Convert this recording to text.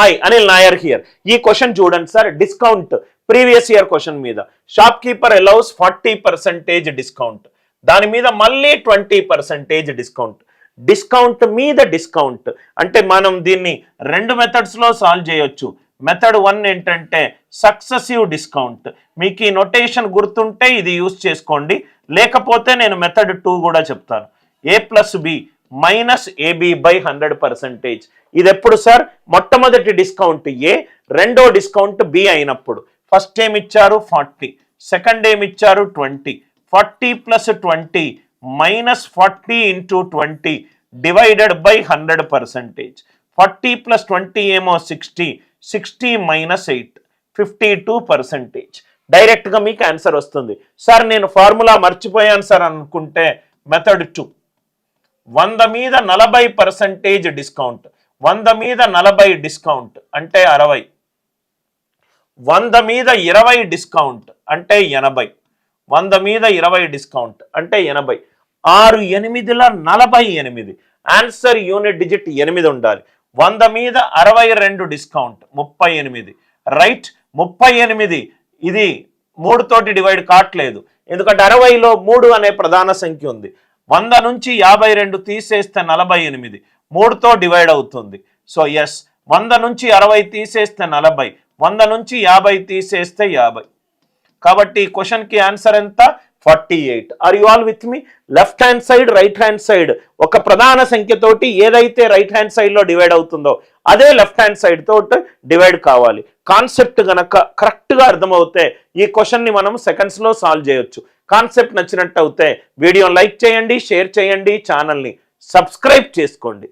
Hi Anil Nair here. ఈ question చూడండి sir, discount previous year question మీద షాప్ కీపర్ అలౌస్ 40% డిస్కౌంట్, దాని మీద మళ్ళీ 20% డిస్కౌంట్. డిస్కౌంట్ మీద డిస్కౌంట్ అంటే మనం దీన్ని రెండు మెథడ్స్లో సాల్వ్ చేయొచ్చు. మెథడ్ 1 ఏంటంటే సక్సెసివ్ డిస్కౌంట్. మీకు ఈ నొటేషన్ గుర్తుంటే ఇది యూజ్ చేసుకోండి, లేకపోతే నేను మెథడ్ 2 కూడా చెప్తాను. A+B minus AB by 100%. ఇది ఎప్పుడు సార్? మొట్టమొదటి డిస్కౌంట్ A, రెండో డిస్కౌంట్ B అయినప్పుడు. ఫస్ట్ ఏమి ఇచ్చారు 40, సెకండ్ ఏమి ఇచ్చారు 20. 40 + 20 మైనస్ 40 × 20 డివైడెడ్ బై 100%. 40 + 20 ఏమో 60, 60 - 8 52%. డైరెక్ట్గా మీకు ఆన్సర్ వస్తుంది. సార్ నేను ఫార్ములా మర్చిపోయాను సార్ అనుకుంటే మెథడ్ 2, 100 మీద 40% డిస్కౌంట్, 100 మీద 40 డిస్కౌంట్ అంటే 60, 100 మీద 20 డిస్కౌంట్ అంటే 80, 100 మీద 20 డిస్కౌంట్ అంటే 80. 6 8ల 48. ఆన్సర్ యూనిట్ డిజిట్ 8 ఉండాలి. 100 మీద 62 డిస్కౌంట్ 38, రైట్. 38 ఇది 3 తోటి డివైడ్ కావట్లేదు, ఎందుకంటే 60లో 3 అనే ప్రధాన సంఖ్య ఉంది. 100 నుంచి 52 తీసేస్తే 48, 3తో డివైడ్ అవుతుంది. సో ఎస్, 100 నుంచి 60 తీసేస్తే 40, 100 నుంచి 50 తీసేస్తే 50. కాబట్టి ఈ క్వశ్చన్కి ఆన్సర్ ఎంత? 48. Are you all with me? Left hand side, right hand side ఒక ప్రధాన సంఖ్యతోటి ఏదైతే రైట్ హ్యాండ్ సైడ్లో డివైడ్ అవుతుందో అదే లెఫ్ట్ హ్యాండ్ సైడ్ తోటి డివైడ్ కావాలి. కాన్సెప్ట్ గనక కరెక్ట్గా అర్థమవుతే ఈ క్వశ్చన్ని మనం సెకండ్స్లో సాల్వ్ చేయొచ్చు. కాన్సెప్ట్ నచ్చినట్టు అవుతే వీడియోని లైక్ చేయండి, షేర్ చేయండి, ఛానల్ని సబ్స్క్రైబ్ చేసుకోండి.